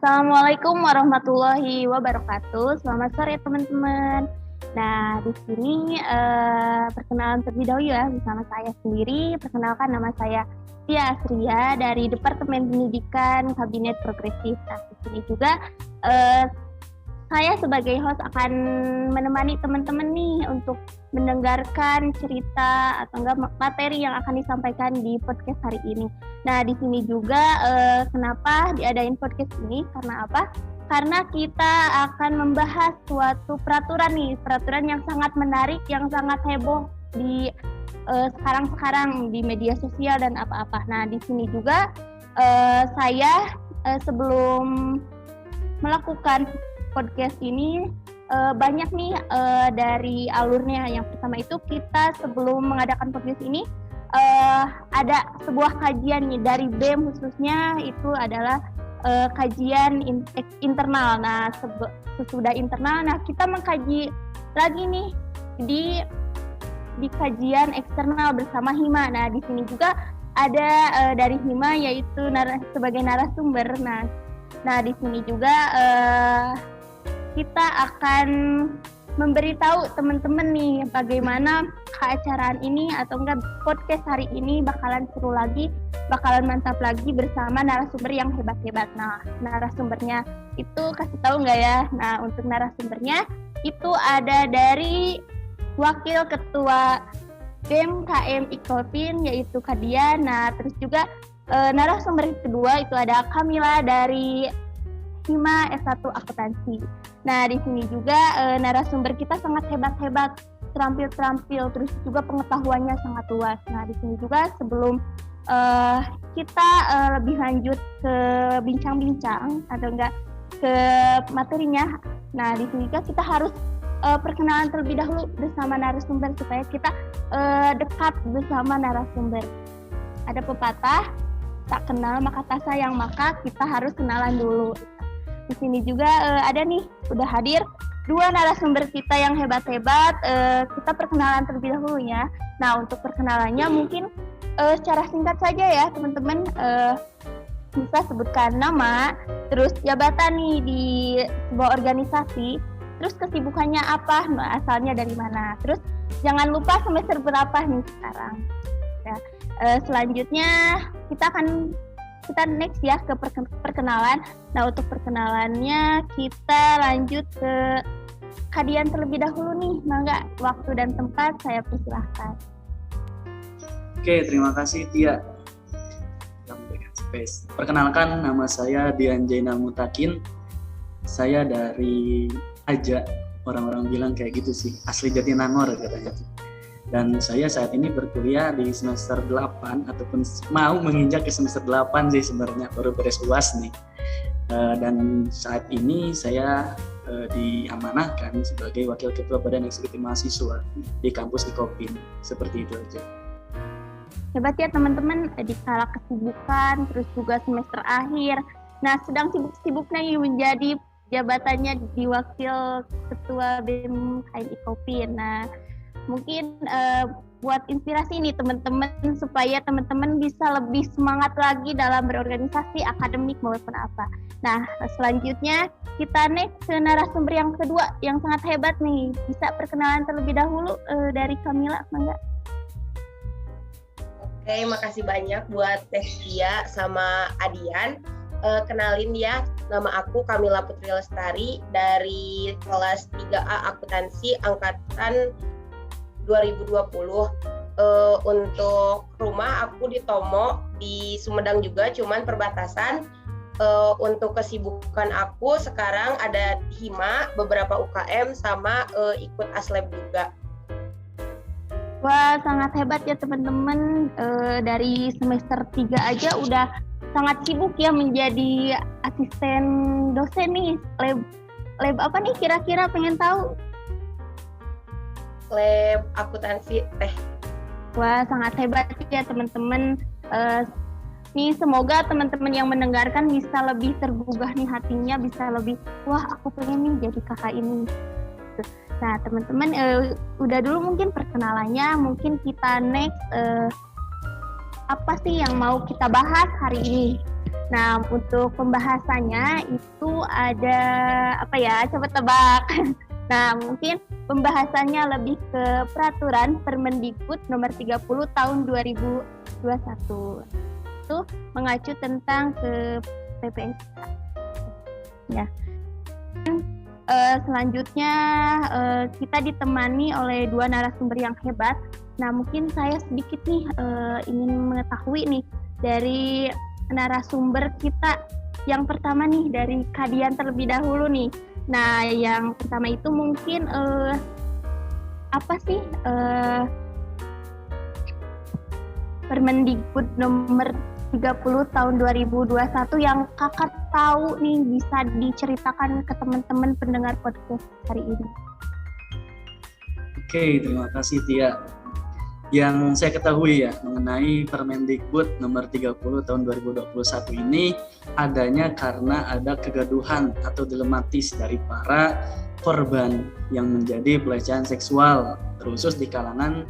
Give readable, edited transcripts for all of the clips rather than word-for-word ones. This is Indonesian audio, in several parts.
Assalamualaikum warahmatullahi wabarakatuh. Selamat sore teman-teman. Nah, di sini perkenalan terlebih dahulu ya bersama saya sendiri. Perkenalkan, nama saya Tia Asria dari Departemen Pendidikan Kabinet Progresif. Nah, di sini juga saya sebagai host akan menemani teman-teman nih untuk mendengarkan cerita atau enggak materi yang akan disampaikan di podcast hari ini. Nah, di sini juga kenapa diadain podcast ini? Karena apa? Karena kita akan membahas suatu peraturan yang sangat menarik, yang sangat heboh di sekarang di media sosial dan apa-apa. Nah, di sini juga saya sebelum melakukan podcast ini banyak nih dari alurnya. Yang pertama itu kita sebelum mengadakan podcast ini ada sebuah kajian nih dari BEM, khususnya itu adalah kajian internal. Nah, sesudah internal, nah kita mengkaji lagi nih di kajian eksternal bersama Hima. Nah, di sini juga ada dari Hima, yaitu sebagai narasumber. Nah, di sini juga kita akan memberitahu teman-teman nih bagaimana keacaraan ini atau enggak podcast hari ini bakalan seru lagi, bakalan mantap lagi bersama narasumber yang hebat-hebat. Nah, narasumbernya itu kasih tahu nggak ya? Nah, untuk narasumbernya itu ada dari Wakil Ketua BEM KM Ikolpin, yaitu Kadia. Nah, terus juga narasumber kedua itu ada Kamila dari Hima S1 Akuntansi. Nah, di sini juga narasumber kita sangat hebat-hebat, terampil, terus juga pengetahuannya sangat luas. Nah, di sini juga sebelum kita lebih lanjut ke bincang-bincang atau enggak ke materinya, nah di sini juga kita harus perkenalan terlebih dahulu bersama narasumber supaya kita dekat bersama narasumber. Ada pepatah, tak kenal maka tak sayang, maka kita harus kenalan dulu. Di sini juga ada nih, udah hadir dua narasumber kita yang hebat-hebat. Kita perkenalan terlebih dahulu ya. Nah, untuk perkenalannya mungkin secara singkat saja ya teman-teman. Bisa sebutkan nama, terus jabatan nih di sebuah organisasi, terus kesibukannya apa, asalnya dari mana, terus jangan lupa semester berapa nih sekarang. Ya, selanjutnya kita next ya ke perkenalan. Nah, untuk perkenalannya kita lanjut ke Kadian terlebih dahulu nih. Mangga, waktu dan tempat saya persilahkan. Oke, terima kasih Tia. Perkenalkan, nama saya Dian Jainal Mutakin. Saya dari Aja, orang-orang bilang kayak gitu sih, asli Jatinangor katanya. Dan saya saat ini berkuliah di semester 8 ataupun mau menginjak ke semester 8 sih sebenarnya, baru beres UAS nih. Dan saat ini saya diamanahkan sebagai Wakil Ketua Badan Eksekutif Mahasiswa di kampus Ikopin. Seperti itu aja. Hebat ya teman-teman, di kala kesibukan, terus juga semester akhir. Nah, sedang sibuk-sibuknya menjadi jabatannya di Wakil Ketua BEM KM Ikopin. Nah, mungkin buat inspirasi nih teman-teman supaya teman-teman bisa lebih semangat lagi dalam berorganisasi, akademik maupun apa. Nah, selanjutnya kita next ke narasumber yang kedua yang sangat hebat nih. Bisa perkenalan terlebih dahulu dari Kamila, mangga. Oke, makasih banyak buat Tia sama Adian. Kenalin ya, nama aku Kamila Putri Lestari dari kelas 3A Akuntansi angkatan 2020. Untuk rumah aku di Tomo, di Sumedang juga, cuman perbatasan. Untuk kesibukan aku sekarang ada Hima, beberapa UKM, sama ikut Aslab juga. Wah, sangat hebat ya teman-teman. Dari semester 3 aja udah sangat sibuk ya menjadi asisten dosen nih. Lab apa nih kira-kira, pengen tahu? Lab akuntansi teh. Wah, sangat hebat ya teman-teman. Nih semoga teman-teman yang mendengarkan bisa lebih tergugah nih hatinya, bisa lebih, wah aku pengen nih jadi kakak ini. Nah teman-teman, udah dulu mungkin perkenalannya, mungkin kita next apa sih yang mau kita bahas hari ini. Nah, untuk pembahasannya itu ada apa ya? Coba tebak. Nah, mungkin pembahasannya lebih ke peraturan Permendikbud nomor 30 tahun 2021. Itu mengacu tentang ke PPSK. Ya. Selanjutnya kita ditemani oleh dua narasumber yang hebat. Nah, mungkin saya sedikit nih ingin mengetahui nih dari narasumber kita. Yang pertama nih dari Kadian terlebih dahulu nih. Nah, yang pertama itu mungkin apa sih Permendikbud nomor 30 tahun 2021 yang kakak tahu nih bisa diceritakan ke teman-teman pendengar podcast hari ini? Oke, terima kasih Tia. Yang saya ketahui ya mengenai Permendikbud nomor 30 tahun 2021 ini adanya karena ada kegaduhan atau dilematis dari para korban yang menjadi pelecehan seksual, terkhusus di kalangan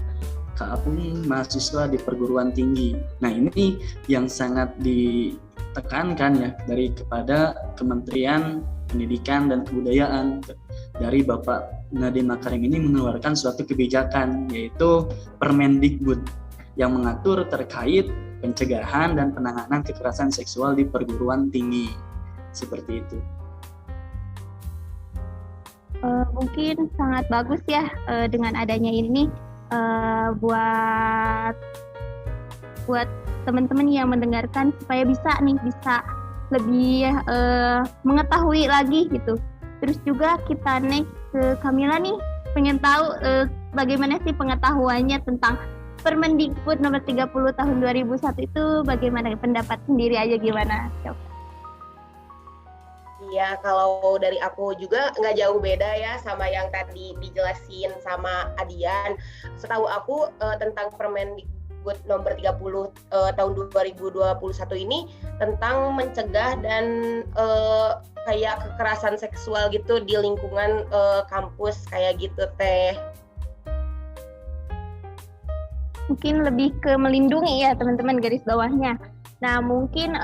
mahasiswa di perguruan tinggi. Nah, ini yang sangat ditekankan ya kepada Kementerian Pendidikan dan Kebudayaan dari Bapak Nadiem Makarim ini mengeluarkan suatu kebijakan, yaitu Permendikbud yang mengatur terkait pencegahan dan penanganan kekerasan seksual di perguruan tinggi. Seperti itu. Mungkin sangat bagus ya dengan adanya ini buat teman-teman yang mendengarkan supaya bisa lebih mengetahui lagi gitu. Terus juga kita next ke Kamila nih, pengen tahu bagaimana sih pengetahuannya tentang Permendikbud nomor 30 tahun 2001 itu bagaimana, pendapat sendiri aja gimana? Iya, kalau dari aku juga nggak jauh beda ya sama yang tadi dijelasin sama Adian. Setahu aku tentang Permendikbud nomor 30 tahun 2021 ini tentang mencegah dan kayak kekerasan seksual gitu di lingkungan kampus kayak gitu teh. Mungkin lebih ke melindungi ya teman-teman garis bawahnya. Nah, mungkin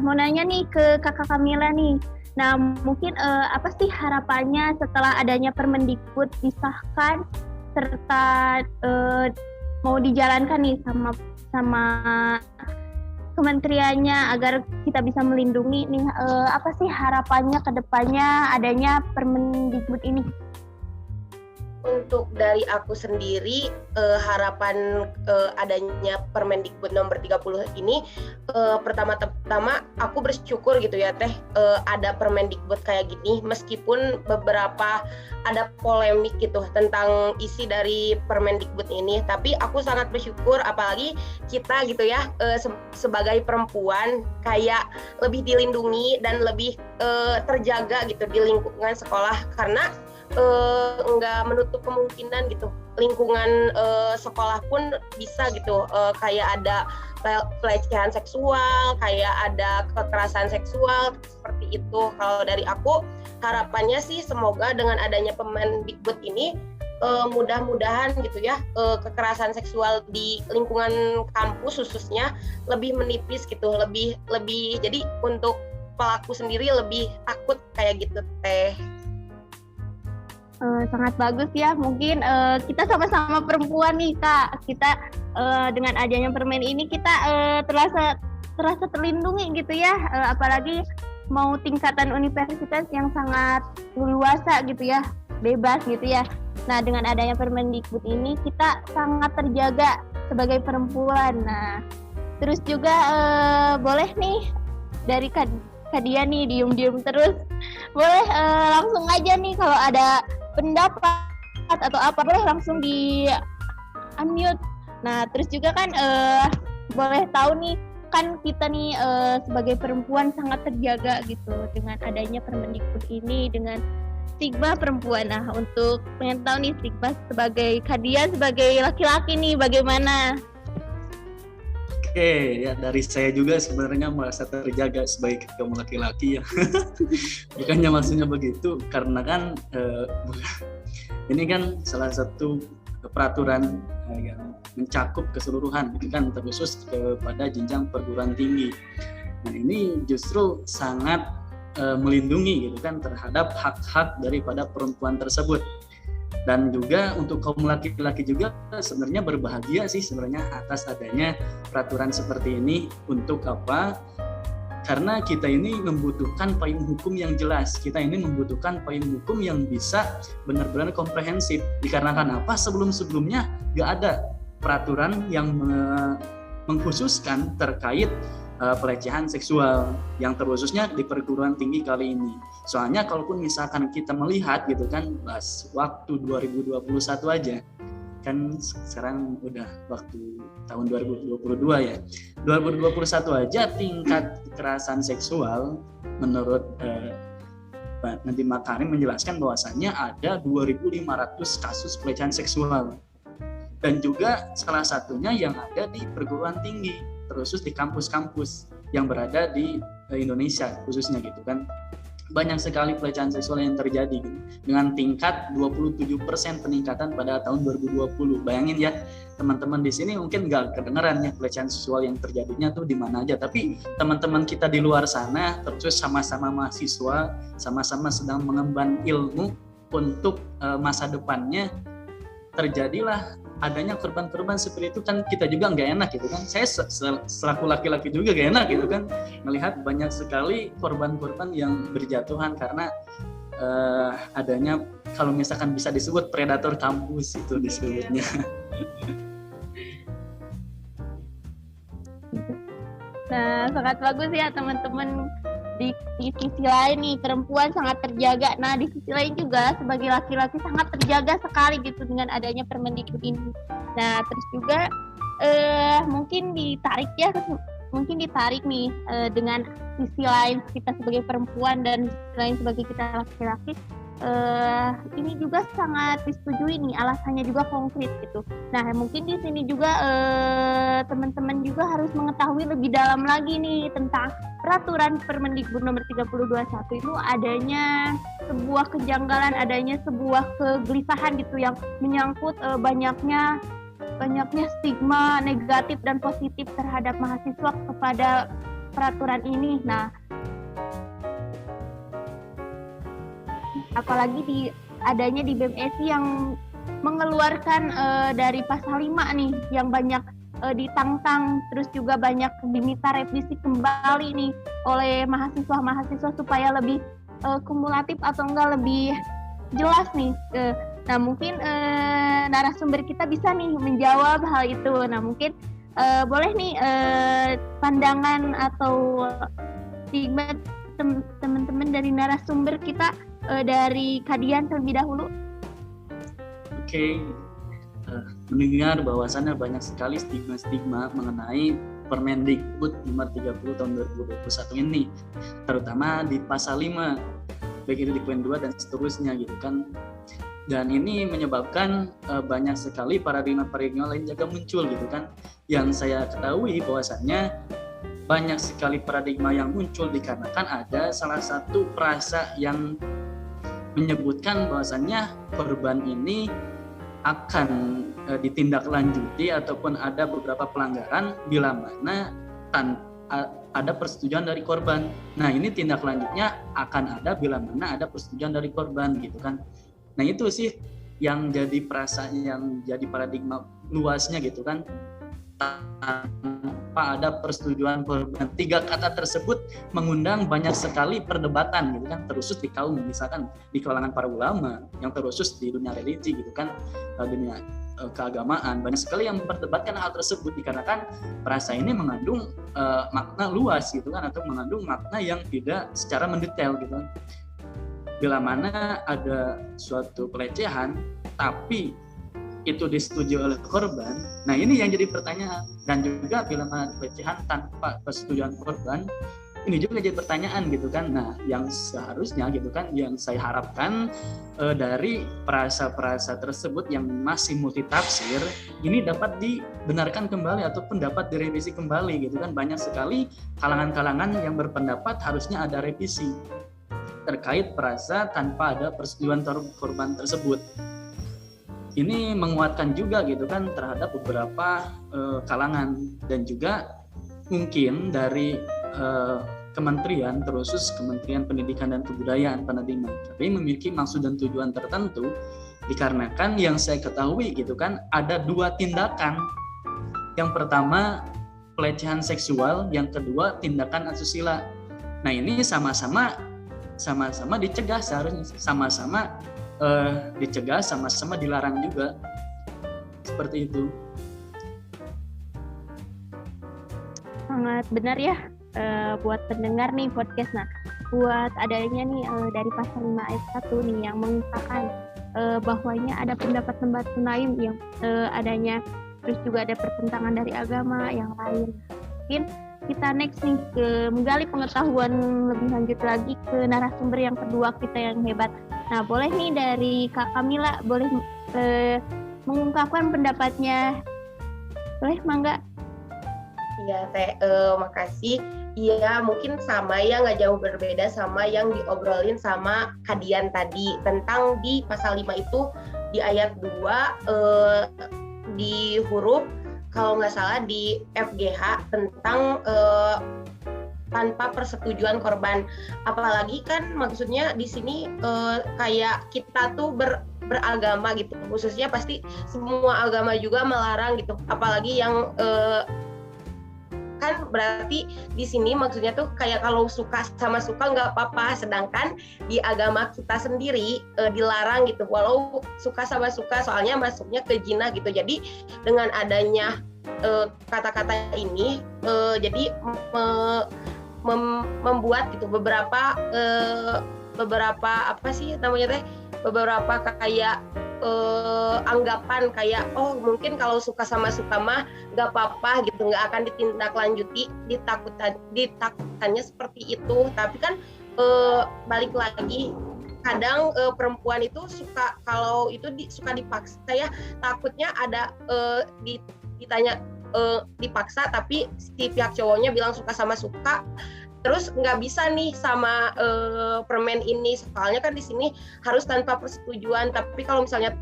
mau nanya nih ke Kakak Kamila nih. Nah, mungkin apa sih harapannya setelah adanya Permendikbud disahkan serta mau dijalankan nih sama kementeriannya agar kita bisa melindungi nih, apa sih harapannya ke depannya adanya Permendikbud ini? Untuk dari aku sendiri, harapan adanya Permendikbud nomor 30 ini, pertama-tama aku bersyukur gitu ya teh, ada Permendikbud kayak gini, meskipun beberapa ada polemik gitu tentang isi dari Permendikbud ini, tapi aku sangat bersyukur apalagi kita gitu ya, sebagai perempuan kayak lebih dilindungi dan lebih terjaga gitu di lingkungan sekolah, karena nggak menutup kemungkinan gitu lingkungan sekolah pun bisa gitu kayak ada pelecehan seksual, kayak ada kekerasan seksual seperti itu. Kalau dari aku harapannya sih semoga dengan adanya Permendikbud ini mudah-mudahan gitu ya kekerasan seksual di lingkungan kampus khususnya lebih menipis gitu, lebih jadi untuk pelaku sendiri lebih takut kayak gitu teh. Sangat bagus ya, mungkin kita sama-sama perempuan nih Kak, kita dengan adanya permen ini kita terasa terlindungi gitu ya, apalagi mau tingkatan universitas yang sangat luasa gitu ya, bebas gitu ya. Nah, dengan adanya Permendikbud ini kita sangat terjaga sebagai perempuan. Nah, terus juga boleh nih dari Kak Dia nih diem-diem terus, boleh langsung aja nih kalau ada pendapat atau apa boleh langsung di unmute. Nah, terus juga kan boleh tahu nih kan kita nih sebagai perempuan sangat terjaga gitu dengan adanya Permendikbud ini dengan stigma perempuan. Nah, untuk pengen tahu nih stigma sebagai Kadian sebagai laki-laki nih bagaimana? Oke, ya dari saya juga sebenarnya merasa terjaga sebagai kaum laki-laki ya. Bukannya maksudnya begitu, karena kan ini kan salah satu peraturan yang mencakup keseluruhan, itu kan terkhusus kepada jenjang perguruan tinggi. Nah ini justru sangat melindungi gitu kan terhadap hak-hak daripada perempuan tersebut. Dan juga untuk kaum laki-laki juga sebenarnya berbahagia sih sebenarnya atas adanya peraturan seperti ini. Untuk apa? Karena kita ini membutuhkan payung hukum yang jelas. Kita ini membutuhkan payung hukum yang bisa benar-benar komprehensif. Dikarenakan apa? Sebelum-sebelumnya gak ada peraturan yang mengkhususkan terkait pelecehan seksual yang terkhususnya di perguruan tinggi kali ini. Soalnya kalaupun misalkan kita melihat gitu kan waktu 2021 aja kan sekarang udah waktu tahun 2022 ya. 2021 aja tingkat kekerasan seksual menurut Nadiem Makarim menjelaskan bahwasannya ada 2.500 kasus pelecehan seksual. Dan juga salah satunya yang ada di perguruan tinggi, terkhusus di kampus-kampus yang berada di Indonesia khususnya gitu kan. Banyak sekali pelecehan seksual yang terjadi gitu, dengan tingkat 27% peningkatan pada tahun 2020. Bayangin ya teman-teman di sini mungkin nggak kedengeran ya pelecehan seksual yang terjadinya tuh di mana aja, tapi teman-teman kita di luar sana terus sama-sama mahasiswa, sama-sama sedang mengemban ilmu untuk masa depannya, terjadilah adanya korban-korban seperti itu kan. Kita juga nggak enak gitu kan. Saya selaku laki-laki juga nggak enak gitu kan melihat banyak sekali korban-korban yang berjatuhan karena adanya kalau misalkan bisa disebut predator kampus itu disebutnya. Nah, sangat bagus ya teman-teman. Di sisi lain nih perempuan sangat terjaga. Nah di sisi lain juga sebagai laki-laki sangat terjaga sekali gitu dengan adanya Permendikbud ini. Nah terus juga mungkin ditarik nih dengan sisi lain kita sebagai perempuan dan sisi lain sebagai kita laki-laki. Ini juga sangat disetujui nih, alasannya juga konkret gitu. Nah mungkin di sini juga teman-teman juga harus mengetahui lebih dalam lagi nih tentang peraturan Permendikbud nomor 3021 itu adanya sebuah kejanggalan, adanya sebuah kegelisahan gitu yang menyangkut banyaknya stigma negatif dan positif terhadap mahasiswa kepada peraturan ini. Nah apalagi adanya di BEM-ESI yang mengeluarkan dari pasal 5 nih yang banyak ditantang, terus juga banyak diminta revisi kembali nih oleh mahasiswa supaya lebih kumulatif atau enggak lebih jelas nih. Nah mungkin narasumber kita bisa nih menjawab hal itu. Nah mungkin boleh nih pandangan atau stigma teman-teman dari narasumber kita, dari Kadian terlebih dahulu. Oke. Mendengar bahwasannya banyak sekali stigma-stigma mengenai Permendikbud nomor 30 tahun 2021 ini, terutama di pasal 5, baik itu di poin 2 dan seterusnya gitu kan. Dan ini menyebabkan banyak sekali paradigma-paradigma lain juga muncul gitu kan. Yang saya ketahui bahwasannya banyak sekali paradigma yang muncul dikarenakan ada salah satu frasa yang menyebutkan bahwasannya korban ini akan ditindaklanjuti ataupun ada beberapa pelanggaran bila mana ada persetujuan dari korban. Nah ini tindak lanjutnya akan ada bila mana ada persetujuan dari korban gitu kan. Nah itu sih yang jadi perasaan, yang jadi paradigma luasnya gitu kan, tanpa ada persetujuan korban. 3 kata tersebut mengundang banyak sekali perdebatan gitu kan, terkhusus di kaum, misalkan di kalangan para ulama, yang terkhusus di dunia religi gitu kan, dunia keagamaan, banyak sekali yang memperdebatkan hal tersebut dikarenakan frasa ini mengandung makna luas gitu kan, atau mengandung makna yang tidak secara mendetail gitu kan. Bila mana ada suatu pelecehan tapi itu disetujui oleh korban, nah ini yang jadi pertanyaan. Dan juga bila mana pelecehan tanpa persetujuan korban, ini juga jadi pertanyaan gitu kan. Nah yang seharusnya gitu kan, yang saya harapkan dari frasa-frasa tersebut yang masih multitafsir ini dapat dibenarkan kembali ataupun dapat direvisi kembali gitu kan. Banyak sekali kalangan-kalangan yang berpendapat harusnya ada revisi terkait frasa tanpa ada persetujuan korban tersebut. Ini menguatkan juga gitu kan terhadap beberapa kalangan, dan juga mungkin dari kementerian, terkhusus Kementerian Pendidikan dan Kebudayaan penerima, tapi memiliki maksud dan tujuan tertentu, dikarenakan yang saya ketahui gitu kan ada 2 tindakan. Yang pertama pelecehan seksual, yang kedua tindakan asusila. Nah ini sama-sama dicegah, seharusnya sama-sama dicegah, sama-sama dilarang juga, seperti itu. Sangat benar ya buat pendengar nih podcast. Nah, buat adanya nih dari pasal 5 ayat 1 nih yang mengungkapkan bahwanya ada pendapat-pendapat lain yang adanya, terus juga ada pertentangan dari agama yang lain. Mungkin kita next nih ke menggali pengetahuan lebih lanjut lagi ke narasumber yang kedua kita yang hebat. Nah, boleh nih dari Kak Kamila, boleh mengungkapkan pendapatnya. Boleh, Mangga? Iya, makasih. Iya, mungkin sama ya, nggak jauh berbeda sama yang diobrolin sama Kadian tadi. Tentang di pasal 5 itu, di ayat 2, di huruf, kalau nggak salah di FGH, tentang tanpa persetujuan korban. Apalagi kan maksudnya di sini kayak kita tuh beragama gitu, khususnya pasti semua agama juga melarang gitu, apalagi yang kan berarti di sini maksudnya tuh kayak kalau suka sama suka nggak apa-apa, sedangkan di agama kita sendiri dilarang gitu, walau suka sama suka, soalnya masuknya ke zina gitu. Jadi dengan adanya kata-kata ini jadi membuat gitu beberapa apa sih namanya teh, beberapa kayak anggapan kayak oh mungkin kalau suka sama suka mah nggak apa-apa gitu, nggak akan ditindaklanjuti, ditakutannya seperti itu. Tapi kan balik lagi kadang perempuan itu suka, kalau itu suka dipaksa ya, takutnya ada ditanya dipaksa tapi si pihak cowoknya bilang suka sama suka, terus nggak bisa nih sama permen ini, soalnya kan di sini harus tanpa persetujuan. Tapi kalau misalnya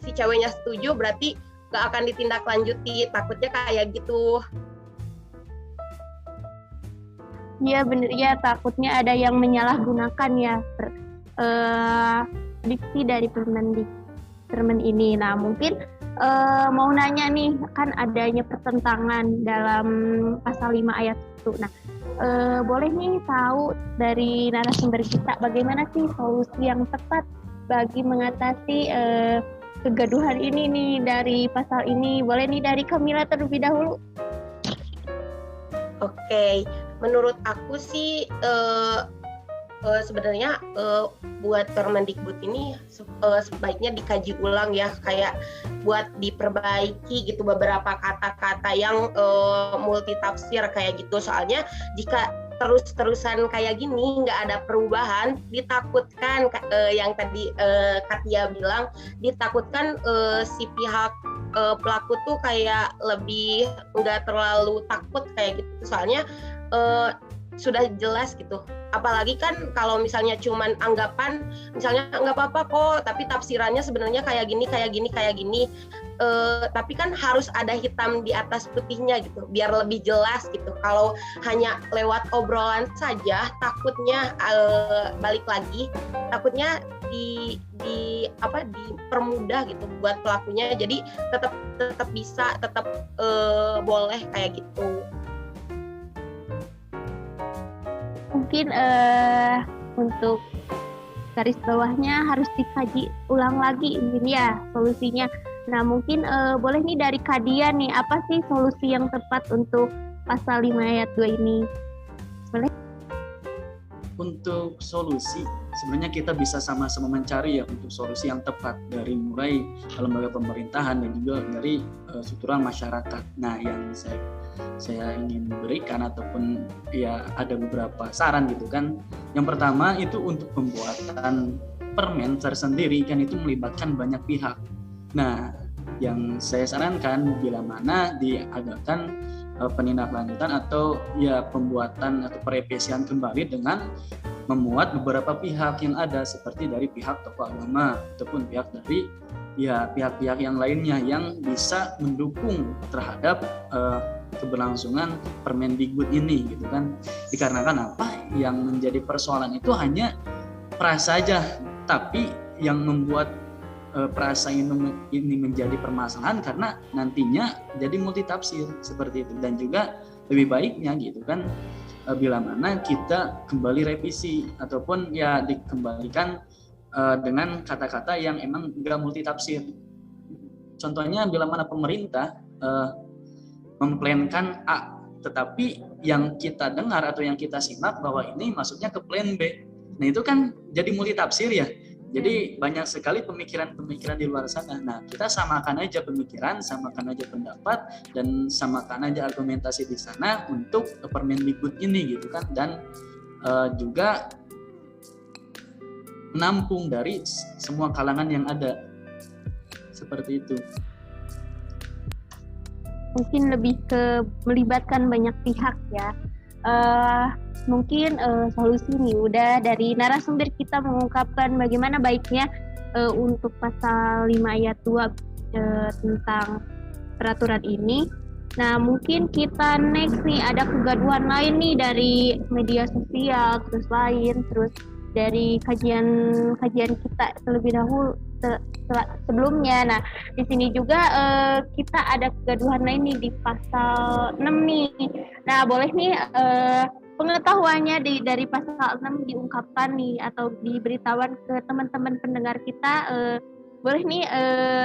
si ceweknya setuju, berarti nggak akan ditindaklanjuti, takutnya kayak gitu. Iya bener ya, takutnya ada yang menyalahgunakan ya diksi dari permen ini. Nah mungkin mau nanya nih, kan adanya pertentangan dalam pasal 5 ayat 1. Nah boleh nih tahu dari narasumber kita bagaimana sih solusi yang tepat bagi mengatasi kegaduhan ini nih dari pasal ini. Boleh nih dari Kamila terlebih dahulu. Oke, menurut aku sih sebenarnya buat Permendikbud ini sebaiknya dikaji ulang ya, kayak buat diperbaiki gitu beberapa kata-kata yang multitafsir kayak gitu. Soalnya jika terus-terusan kayak gini nggak ada perubahan, ditakutkan yang tadi Katia bilang, ditakutkan si pihak pelaku tuh kayak lebih nggak terlalu takut kayak gitu. Soalnya sudah jelas gitu. Apalagi kan kalau misalnya cuman anggapan, misalnya nggak apa-apa kok, tapi tafsirannya sebenarnya kayak gini. Tapi kan harus ada hitam di atas putihnya gitu, biar lebih jelas gitu. Kalau hanya lewat obrolan saja, takutnya balik lagi, takutnya dipermudah gitu buat pelakunya. Jadi tetap bisa, tetap boleh kayak gitu. Mungkin untuk garis bawahnya harus dikaji ulang lagi ini ya solusinya. Nah mungkin boleh nih dari Kadia nih, apa sih solusi yang tepat untuk pasal 5 ayat 2 ini? Boleh? Untuk solusi, sebenarnya kita bisa sama-sama mencari ya untuk solusi yang tepat, dari mulai lembaga pemerintahan dan juga dari struktural masyarakat. Nah yang saya ingin berikan ataupun ya ada beberapa saran gitu kan. Yang pertama itu untuk pembuatan permen tersendiri kan itu melibatkan banyak pihak. Nah yang saya sarankan bila mana diadakan penindaklanjutan atau ya pembuatan atau perevisian kembali dengan memuat beberapa pihak yang ada, seperti dari pihak tokoh agama ataupun pihak dari ya pihak-pihak yang lainnya yang bisa mendukung terhadap keberlangsungan Permendikbud ini gitu kan. Dikarenakan apa? Yang menjadi persoalan itu hanya pra saja, tapi yang membuat perasa ini menjadi permasalahan karena nantinya jadi multitafsir seperti itu. Dan juga lebih baiknya gitu kan, bila mana kita kembali revisi ataupun ya dikembalikan dengan kata-kata yang emang enggak multitafsir. Contohnya bila mana pemerintah memplankan A, tetapi yang kita dengar atau yang kita simak bahwa ini masuknya ke plan B. Nah itu kan jadi multitafsir ya. Jadi banyak sekali pemikiran-pemikiran di luar sana. Nah, kita samakan aja pemikiran, samakan aja pendapat, dan samakan aja argumentasi di sana untuk Permendikbud ini gitu kan. Dan juga menampung dari semua kalangan yang ada. Seperti itu. Mungkin lebih ke melibatkan banyak pihak ya. Mungkin solusi nih udah dari narasumber kita mengungkapkan bagaimana baiknya untuk pasal 5 ayat 2 tentang peraturan ini. Nah, mungkin kita next nih ada kegaduhan lain nih dari media sosial, terus dari kajian kita terlebih dahulu sebelumnya. Nah, di sini juga kita ada kegaduhan lain nih di pasal 6 nih. Nah, boleh nih pengetahuannya dari pasal 6 diungkapkan nih atau diberitahuan ke teman-teman pendengar kita. Boleh nih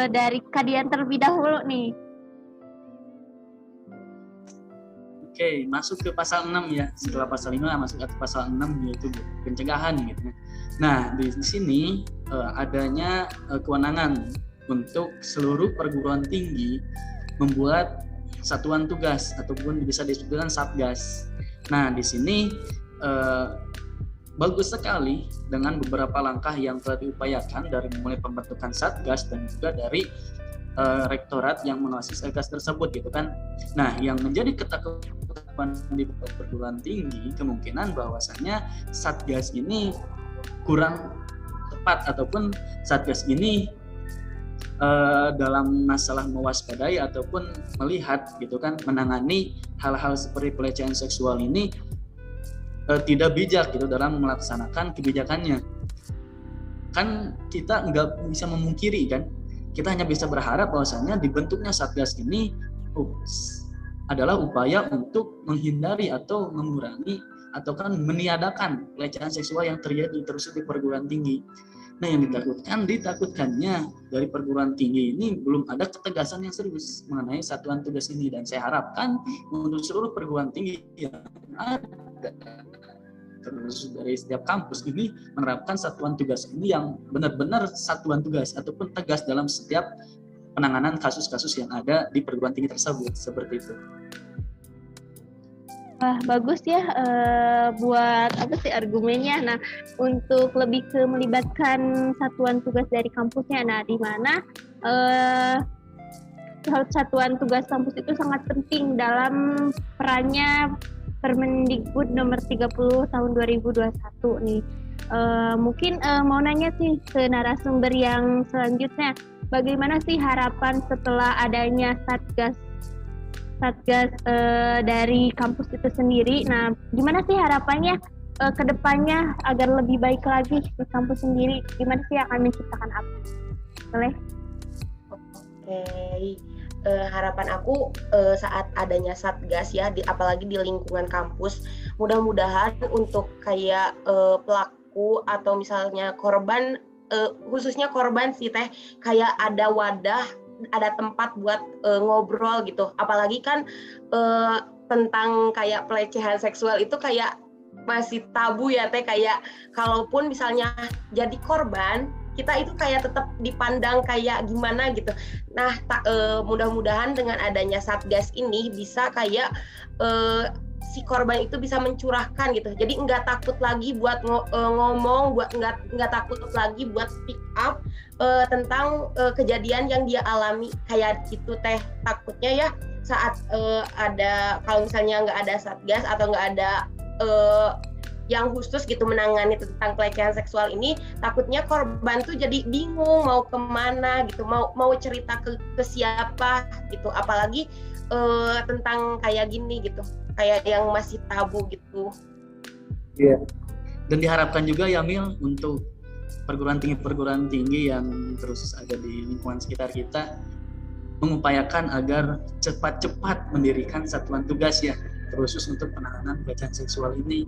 dari Kadian terlebih dahulu nih. Oke, masuk ke pasal 6 ya. Setelah pasal 5 masuk ke pasal 6 yaitu pencegahan gitu. Nah, di sini adanya kewenangan untuk seluruh perguruan tinggi membuat satuan tugas ataupun bisa disebutkan satgas. Nah, di sini bagus sekali dengan beberapa langkah yang telah diupayakan dari mulai pembentukan satgas dan juga dari rektorat yang mengawasi satgas tersebut gitu kan. Nah, yang menjadi ketakutan di perguruan tinggi kemungkinan bahwasannya satgas ini kurang tepat ataupun satgas ini dalam masalah mewaspadai ataupun melihat gitu kan, menangani hal-hal seperti pelecehan seksual ini tidak bijak gitu dalam melaksanakan kebijakannya. Kan kita nggak bisa memungkiri kan, kita hanya bisa berharap bahwasannya dibentuknya satgas ini adalah upaya untuk menghindari atau mengurangi atau kan meniadakan pelecehan seksual yang terjadi terus di perguruan tinggi. Nah, yang ditakutkannya dari perguruan tinggi ini belum ada ketegasan yang serius mengenai satuan tugas ini, dan saya harapkan untuk seluruh perguruan tinggi yang ada terus dari setiap kampus ini menerapkan satuan tugas ini yang benar-benar satuan tugas ataupun tegas dalam setiap penanganan kasus-kasus yang ada di perguruan tinggi tersebut, seperti itu. Wah, bagus ya buat argumennya. Nah, untuk lebih ke melibatkan satuan tugas dari kampusnya, nah di mana satuan tugas kampus itu sangat penting dalam perannya Permendikbud nomor 30 tahun 2021 nih. Mungkin mau nanya sih ke narasumber yang selanjutnya, bagaimana sih harapan setelah adanya satgas dari kampus itu sendiri? Nah, gimana sih harapannya ke depannya agar lebih baik lagi di kampus sendiri? Gimana sih akan menciptakan apa? Boleh? Oke. Harapan aku saat adanya satgas ya, apalagi di lingkungan kampus, mudah-mudahan untuk kayak pelaku atau misalnya korban, khususnya korban sih teh, kayak ada wadah, ada tempat buat ngobrol gitu. Apalagi kan tentang kayak pelecehan seksual itu kayak masih tabu ya teh, kayak kalaupun misalnya jadi korban, kita itu kayak tetap dipandang kayak gimana gitu. Nah, mudah-mudahan dengan adanya satgas ini bisa kayak si korban itu bisa mencurahkan gitu. Jadi nggak takut lagi buat ngomong, nggak takut lagi buat speak up tentang kejadian yang dia alami kayak gitu teh. Takutnya ya saat ada, kalau misalnya nggak ada satgas atau nggak ada yang khusus gitu menangani tentang pelecehan seksual ini, takutnya korban tuh jadi bingung mau kemana gitu, mau cerita ke siapa gitu. Apalagi tentang kayak gini gitu, kayak yang masih tabu gitu. Iya. Dan diharapkan juga ya Mil, untuk perguruan tinggi yang terus ada di lingkungan sekitar kita mengupayakan agar cepat-cepat mendirikan satuan tugas ya, khusus untuk penanganan pelecehan seksual ini.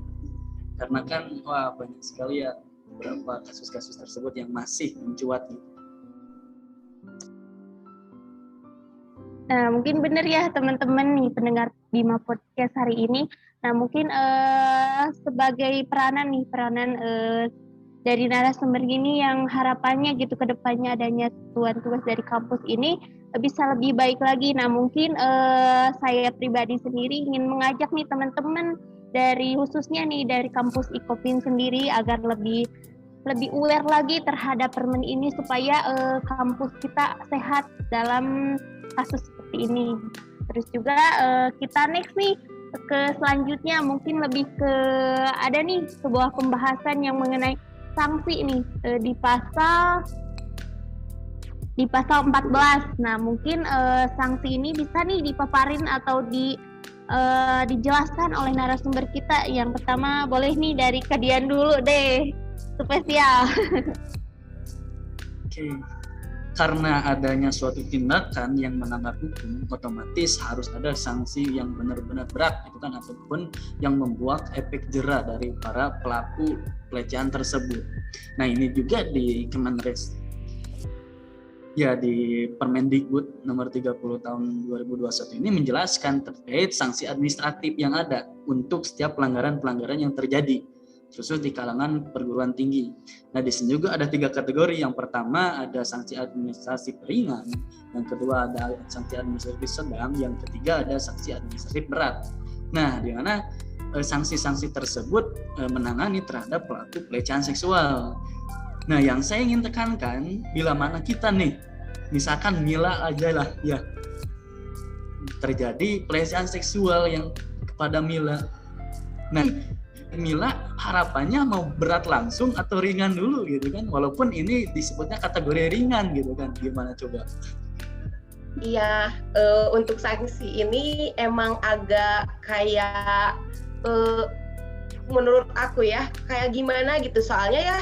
Karena kan banyak sekali ya beberapa kasus-kasus tersebut yang masih mencuat gitu. Nah, mungkin benar ya teman-teman nih pendengar Bima Podcast hari ini. Nah, mungkin sebagai peranan dari narasumber ini yang harapannya gitu ke depannya adanya satuan tugas dari kampus ini bisa lebih baik lagi. Nah, mungkin saya pribadi sendiri ingin mengajak nih teman-teman khususnya nih dari kampus IKOPIN sendiri agar lebih aware lagi terhadap permen ini supaya kampus kita sehat dalam kasus seperti ini. Terus juga kita next nih ke selanjutnya mungkin lebih ke ada nih sebuah pembahasan yang mengenai sanksi nih di pasal 14. Nah, mungkin sanksi ini bisa nih dipaparin atau dijelaskan oleh narasumber kita. Yang pertama boleh nih dari Kadian dulu deh, spesial. Oke. Karena adanya suatu tindakan yang melanggar hukum, otomatis harus ada sanksi yang benar-benar berat itu kan, ataupun yang membuat efek jera dari para pelaku pelecehan tersebut. Nah, ini juga di Kemenres ya, di Permendikbud nomor 30 tahun 2021 ini menjelaskan terkait sanksi administratif yang ada untuk setiap pelanggaran-pelanggaran yang terjadi khusus di kalangan perguruan tinggi. Nah, di sini juga ada 3 kategori. Yang pertama ada sanksi administratif ringan, yang kedua ada sanksi administratif sedang, yang ketiga ada sanksi administratif berat. Nah, di mana sanksi-sanksi tersebut menangani terhadap pelaku pelecehan seksual. Nah, yang saya ingin tekankan, bila mana kita nih, misalkan Mila aja lah ya, terjadi pelecehan seksual yang kepada Mila. Nah, Mila harapannya mau berat langsung atau ringan dulu gitu kan, walaupun ini disebutnya kategori ringan gitu kan, gimana coba? Iya, untuk sanksi ini emang agak kayak menurut aku ya kayak gimana gitu, soalnya ya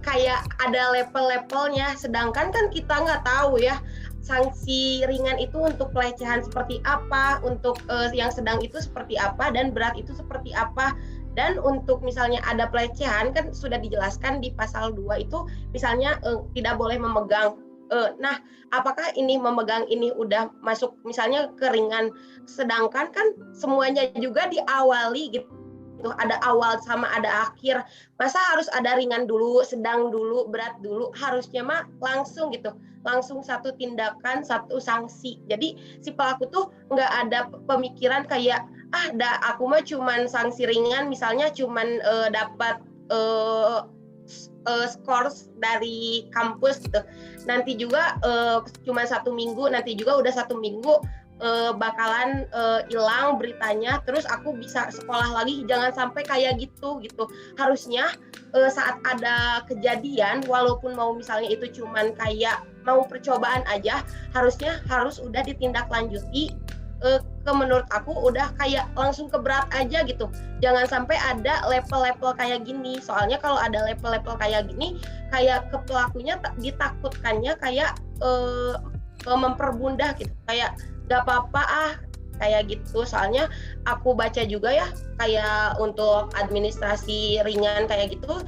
kayak ada level-levelnya, sedangkan kan kita nggak tahu ya sanksi ringan itu untuk pelecehan seperti apa, untuk yang sedang itu seperti apa, dan berat itu seperti apa. Dan untuk misalnya ada pelecehan kan sudah dijelaskan di pasal 2 itu misalnya tidak boleh memegang. Nah, apakah ini memegang ini udah masuk misalnya ke ringan, sedangkan kan semuanya juga diawali gitu. Ada awal sama ada akhir. Masa harus ada ringan dulu, sedang dulu, berat dulu? Harusnya mah langsung gitu. Langsung satu tindakan, satu sanksi. Jadi si pelaku tuh nggak ada pemikiran kayak aku mah cuman sanksi ringan, misalnya cuman dapat skors dari kampus gitu. Nanti juga cuma 1 minggu, nanti juga udah 1 minggu bakalan hilang beritanya, terus aku bisa sekolah lagi. Jangan sampai kayak gitu. Harusnya saat ada kejadian, walaupun mau misalnya itu cuman kayak mau percobaan aja, harus udah ditindaklanjuti. Menurut aku udah kayak langsung ke berat aja gitu. Jangan sampai ada level-level kayak gini. Soalnya kalau ada level-level kayak gini, kayak ke pelakunya ditakutkannya kayak memperbundah gitu. Kayak gak apa-apa kayak gitu. Soalnya aku baca juga ya, kayak untuk administrasi ringan kayak gitu,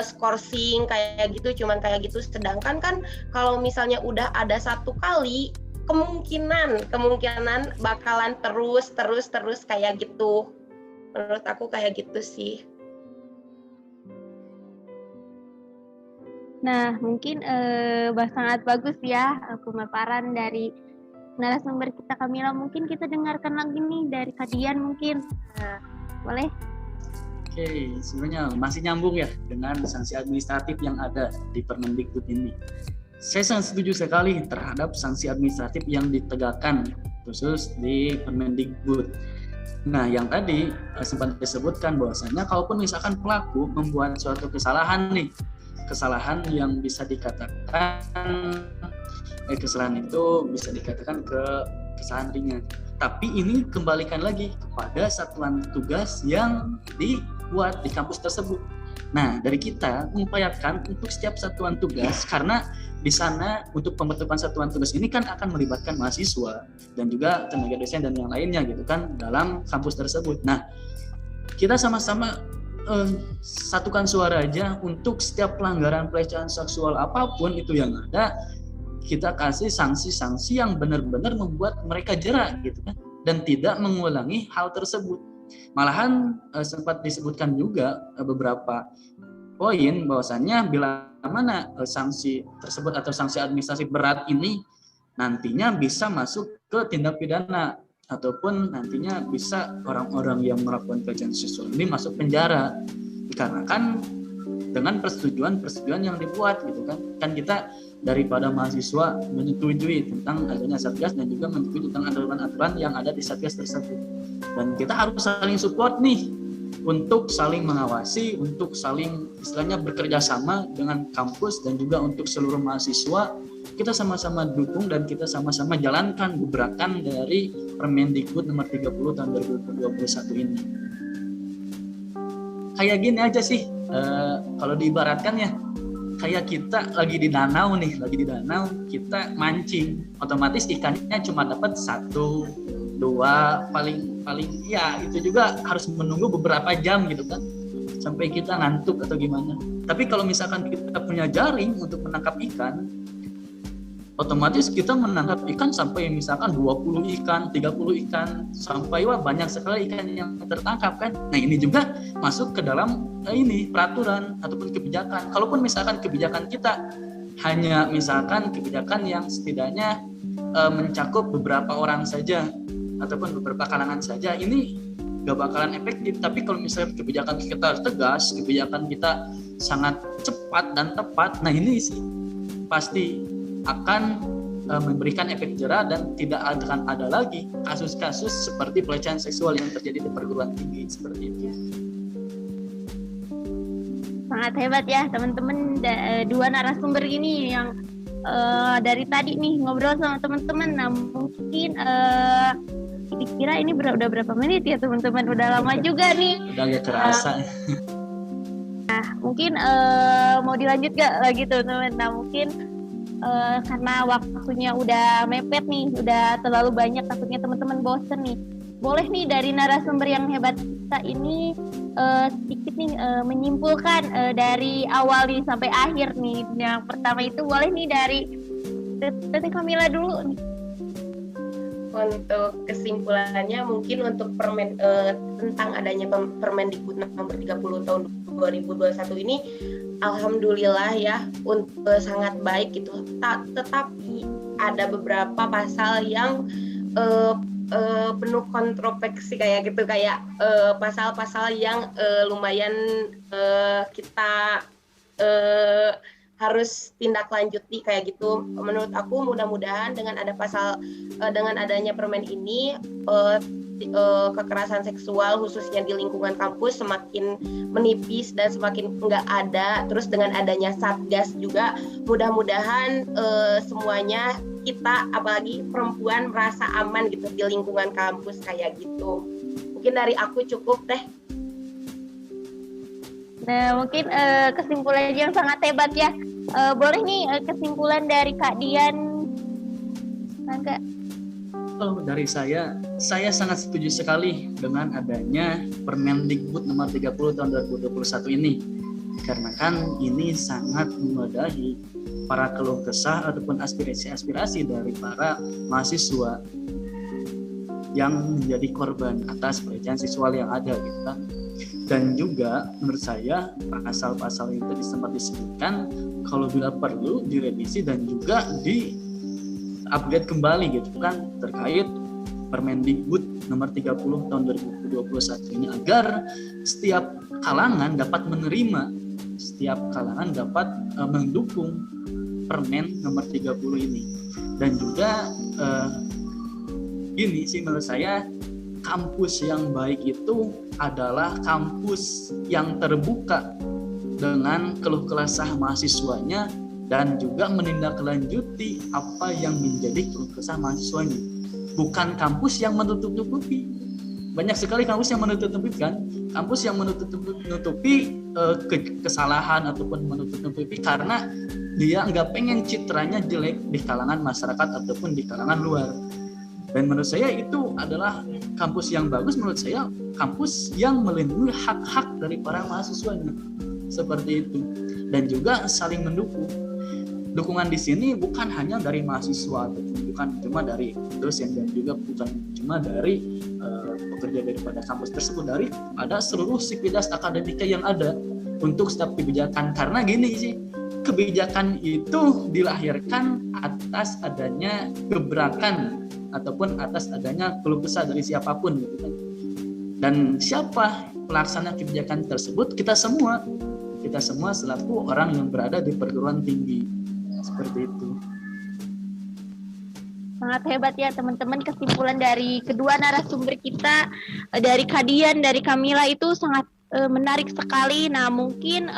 skorsing kayak gitu, cuman kayak gitu. Sedangkan kan kalau misalnya udah ada 1 kali, kemungkinan bakalan terus kayak gitu. Menurut aku kayak gitu sih. Nah, mungkin sangat bagus ya pemaparan dari narasumber kita Kamila. Mungkin kita dengarkan lagi nih dari Kadian mungkin. Boleh? Oke, sebenarnya masih nyambung ya dengan sanksi administratif yang ada di Permendikbud ini. Saya sangat setuju sekali terhadap sanksi administratif yang ditegakkan khusus di Permendikbud. Nah, yang tadi sempat disebutkan bahwasanya kalaupun misalkan pelaku membuat suatu kesalahan kesalahan yang bisa dikatakan kesalahan itu bisa dikatakan kesalahan ringan. Tapi ini kembalikan lagi kepada satuan tugas yang dibuat di kampus tersebut. Nah, dari kita mengupayakan untuk setiap satuan tugas, karena di sana untuk pembentukan satuan tugas ini kan akan melibatkan mahasiswa dan juga tenaga dosen dan yang lainnya gitu kan dalam kampus tersebut. Nah, kita sama-sama satukan suara aja untuk setiap pelanggaran pelecehan seksual apapun itu yang ada, kita kasih sanksi-sanksi yang benar-benar membuat mereka jera gitu kan, dan tidak mengulangi hal tersebut. Malahan sempat disebutkan juga beberapa poin bahwasannya bila mana sanksi tersebut atau sanksi administrasi berat ini nantinya bisa masuk ke tindak pidana ataupun nantinya bisa orang-orang yang melakukan pelecehan seksual ini masuk penjara, dikarenakan dengan persetujuan yang dibuat gitu kan. Kan kita daripada mahasiswa menyetujui tentang adanya satgas dan juga menyetujui tentang aturan-aturan yang ada di satgas tersebut, dan kita harus saling support nih untuk saling mengawasi, untuk saling istilahnya bekerja sama dengan kampus dan juga untuk seluruh mahasiswa. Kita sama-sama dukung dan kita sama-sama jalankan gebrakan dari Permendikbud nomor 30 tahun 2021 ini. Kayak gini aja sih, kalau diibaratkan ya, kayak kita lagi di danau, kita mancing, otomatis ikannya cuma dapat 1, 2, paling ya itu juga harus menunggu beberapa jam gitu kan, sampai kita ngantuk atau gimana. Tapi kalau misalkan kita punya jaring untuk menangkap ikan, otomatis kita menangkap ikan sampai misalkan 20 ikan, 30 ikan, sampai banyak sekali ikan yang tertangkap kan. Nah, ini juga masuk ke dalam ini peraturan ataupun kebijakan. Kalaupun misalkan kebijakan kita hanya misalkan kebijakan yang setidaknya mencakup beberapa orang saja ataupun beberapa kalangan saja, ini gak bakalan efektif. Tapi kalau misalnya kebijakan kita tegas, kebijakan kita sangat cepat dan tepat, nah ini sih pasti akan memberikan efek jera dan tidak akan ada lagi kasus-kasus seperti pelecehan seksual yang terjadi di perguruan tinggi seperti itu. Sangat hebat ya teman-teman, dua narasumber ini yang dari tadi nih ngobrol sama teman-teman. Nah, mungkin kira-kira ini udah berapa menit ya teman-teman? Udah lama juga nih. Udah gak terasa. Nah, mungkin mau dilanjut gak lagi teman-teman? Nah, mungkin karena waktunya udah mepet nih, udah terlalu banyak, takutnya teman-teman bosen nih. Boleh nih dari narasumber yang hebat kita ini sedikit nih menyimpulkan dari awal nih sampai akhir nih. Yang pertama itu boleh nih dari Tete Kamila dulu nih. Untuk kesimpulannya mungkin untuk tentang adanya Permendikbud nomor 30 tahun 2021 ini, alhamdulillah ya, sangat baik gitu. Tetapi ada beberapa pasal yang penuh kontroversi kayak gitu, kayak pasal-pasal yang lumayan kita harus tindak lanjuti kayak gitu. Menurut aku mudah-mudahan dengan adanya permen ini kekerasan seksual khususnya di lingkungan kampus semakin menipis dan semakin enggak ada. Terus dengan adanya satgas juga mudah-mudahan semuanya kita apalagi perempuan merasa aman gitu di lingkungan kampus kayak gitu. Mungkin dari aku cukup deh. Nah, mungkin kesimpulan yang sangat hebat ya. Boleh nih kesimpulan dari Kak Dian. Mangga. Kalau dari saya sangat setuju sekali dengan adanya Permendikbud nomor 30 tahun 2021 ini. Karena kan ini sangat memadahi para keluh kesah ataupun aspirasi-aspirasi dari para mahasiswa yang menjadi korban atas pelecehan seksual yang ada gitu kan. Dan juga menurut saya pasal-pasal yang tadi sempat disebutkan kalau bila perlu direvisi dan juga di upgrade kembali gitu kan terkait Permendikbud nomor 30 tahun 2021 ini, agar setiap kalangan dapat menerima, setiap kalangan dapat mendukung Permen nomor 30 ini. Dan juga gini sih menurut saya, kampus yang baik itu adalah kampus yang terbuka dengan keluh kesah mahasiswanya dan juga menindaklanjuti apa yang menjadi keluh kesah mahasiswanya. bukan kampus yang menutup-nutupi. Banyak sekali kampus yang menutup-nutupi kan, kampus yang menutup-nutupi kesalahan ataupun menutup-nutupi karena dia nggak pengen citranya jelek di kalangan masyarakat ataupun di kalangan luar. Dan menurut saya itu adalah kampus yang bagus. Menurut saya kampus yang melindungi hak-hak dari para mahasiswanya, seperti itu, dan juga saling mendukung. Dukungan di sini bukan hanya dari mahasiswa, bukan cuma dari dosen, dan juga bukan cuma dari pekerja daripada kampus tersebut, dari ada seluruh sivitas akademika yang ada untuk setiap kebijakan. Karena gini sih, kebijakan itu dilahirkan atas adanya gebrakan ataupun atas adanya keluh kesah dari siapapun gitu kan. Dan siapa pelaksana kebijakan tersebut? Kita semua selaku orang yang berada di perguruan tinggi, seperti itu. Sangat hebat ya teman-teman, kesimpulan dari kedua narasumber kita, dari Kadian, dari Kamila, itu sangat menarik sekali. Nah mungkin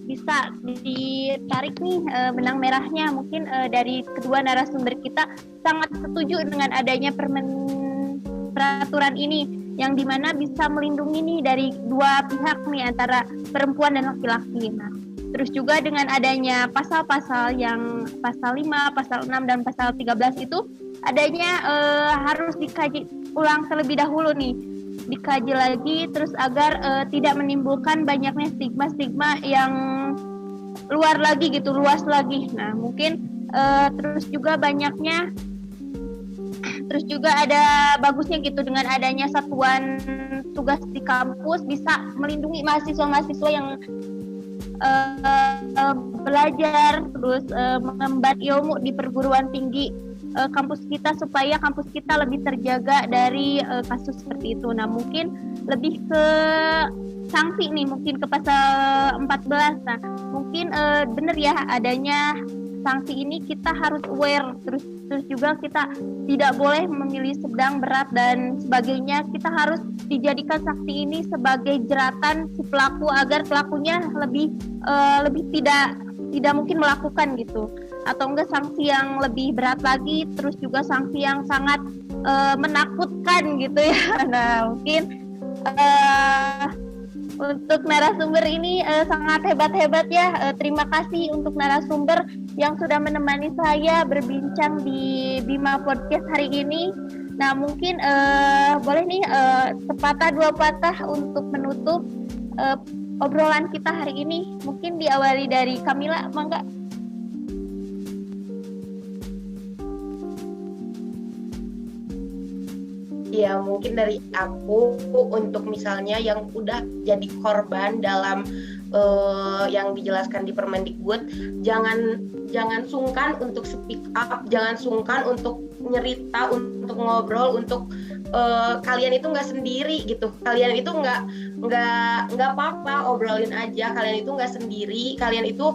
bisa ditarik nih benang merahnya. Mungkin dari kedua narasumber kita sangat setuju dengan adanya peraturan ini, yang dimana bisa melindungi nih dari dua pihak nih, antara perempuan dan laki-laki. Nah, terus juga dengan adanya pasal-pasal yang pasal 5, pasal 6, dan pasal 13 itu adanya harus dikaji ulang terlebih dahulu nih, dikaji lagi terus agar tidak menimbulkan banyaknya stigma-stigma yang luar lagi gitu, luas lagi. Nah mungkin terus juga ada bagusnya gitu dengan adanya satuan tugas di kampus bisa melindungi mahasiswa-mahasiswa yang belajar terus mengemban ilmu di perguruan tinggi kampus kita, supaya kampus kita lebih terjaga dari kasus seperti itu. Nah mungkin lebih ke sanksi nih, mungkin ke pasal 14. Nah mungkin benar ya adanya sanksi ini, kita harus aware, terus juga kita tidak boleh memilih sedang, berat, dan sebagainya. Kita harus dijadikan sanksi ini sebagai jeratan si pelaku agar pelakunya lebih tidak mungkin melakukan gitu, atau enggak sanksi yang lebih berat lagi, terus juga sanksi yang sangat menakutkan gitu ya. Nah mungkin untuk narasumber ini sangat hebat-hebat ya. Terima kasih untuk narasumber yang sudah menemani saya berbincang di Bima Podcast hari ini. Nah mungkin boleh nih sepatah dua patah untuk menutup obrolan kita hari ini. Mungkin diawali dari Kamila, mangga. Ya mungkin dari aku, untuk misalnya yang udah jadi korban dalam yang dijelaskan di Permendikbud, jangan sungkan untuk speak up, jangan sungkan untuk nyerita, untuk ngobrol, untuk kalian itu nggak sendiri gitu, kalian itu nggak apa-apa, obrolin aja, kalian itu nggak sendiri, kalian itu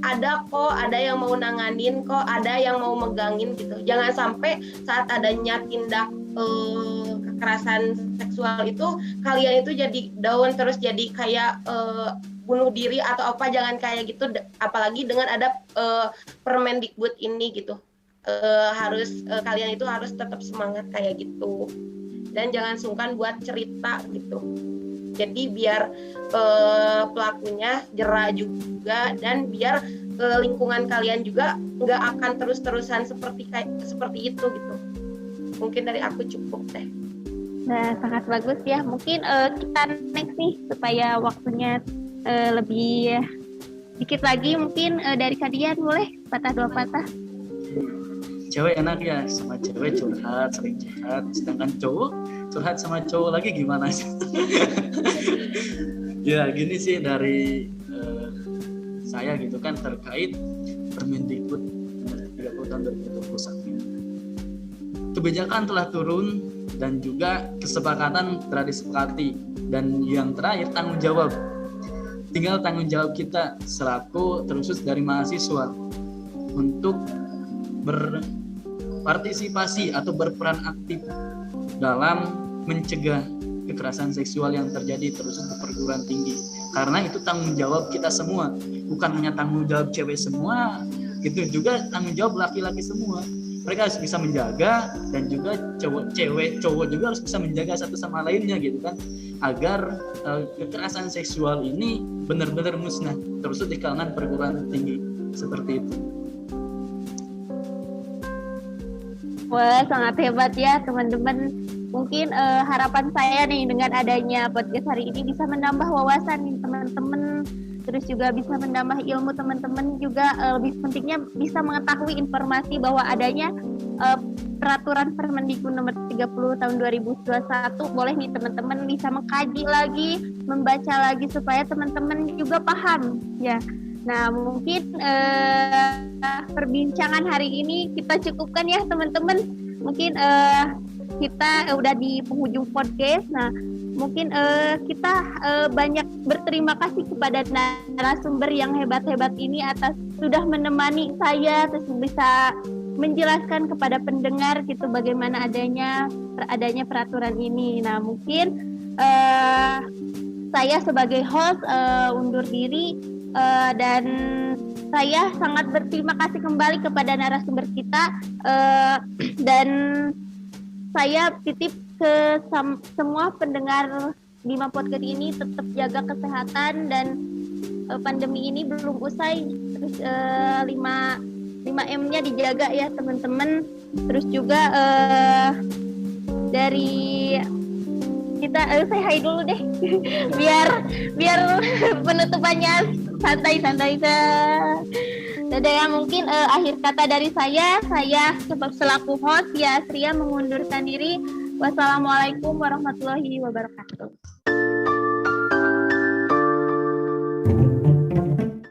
ada kok, ada yang mau nanganin kok, ada yang mau megangin gitu. Jangan sampai saat adanya tindak kekerasan seksual itu kalian itu jadi down, terus jadi kayak bunuh diri atau apa. Jangan kayak gitu, apalagi dengan ada Permendikbud ini gitu. Kalian itu harus tetap semangat kayak gitu, dan jangan sungkan buat cerita gitu. Jadi biar pelakunya jera juga, dan biar lingkungan kalian juga nggak akan terus-terusan seperti itu gitu. Mungkin dari aku cukup deh. Nah sangat bagus ya. Mungkin kita next nih supaya waktunya lebih dikit lagi. Mungkin dari Kadian boleh patah dua patah. Cewek enak ya, sama cewek curhat, sering curhat, sedangkan cowok curhat sama cowok lagi gimana sih? Ya gini sih dari saya gitu kan, terkait Permendikbud nomor 30 tahun 2021. Kebijakan telah turun dan juga kesepakatan telah disepakati, dan yang terakhir tanggung jawab. Tinggal tanggung jawab kita selaku terusus dari mahasiswa untuk berpartisipasi atau berperan aktif dalam mencegah kekerasan seksual yang terjadi terus di perguruan tinggi. Karena itu tanggung jawab kita semua, bukan hanya tanggung jawab cewek semua, itu juga tanggung jawab laki-laki semua. mereka harus bisa menjaga, dan juga cowok juga harus bisa menjaga satu sama lainnya gitu kan, agar kekerasan seksual ini benar-benar musnah terusuk di kalangan perguruan tinggi seperti itu. Wah, sangat hebat ya teman-teman. Mungkin harapan saya nih dengan adanya podcast hari ini bisa menambah wawasan nih teman-teman, terus juga bisa menambah ilmu teman-teman, juga lebih pentingnya bisa mengetahui informasi bahwa adanya peraturan Permendikbud nomor 30 tahun 2021. Boleh nih teman-teman bisa mengkaji lagi, membaca lagi supaya teman-teman juga paham ya. Nah, mungkin perbincangan hari ini kita cukupkan ya teman-teman. Mungkin kita udah di penghujung podcast. Nah, mungkin kita banyak berterima kasih kepada narasumber yang hebat-hebat ini atas sudah menemani saya, terus bisa menjelaskan kepada pendengar gitu bagaimana adanya peraturan ini. Nah, mungkin saya sebagai host undur diri, dan saya sangat berterima kasih kembali kepada narasumber kita, dan saya titip ke semua pendengar 5 podcast ini tetap jaga kesehatan, dan pandemi ini belum usai, terus 5M-nya dijaga ya teman-teman. Terus juga dari kita saya hai dulu deh biar penutupannya santai-santai. Dadah ya, mungkin akhir kata dari saya selaku host ya Sria mengundurkan diri. Wassalamualaikum warahmatullahi wabarakatuh.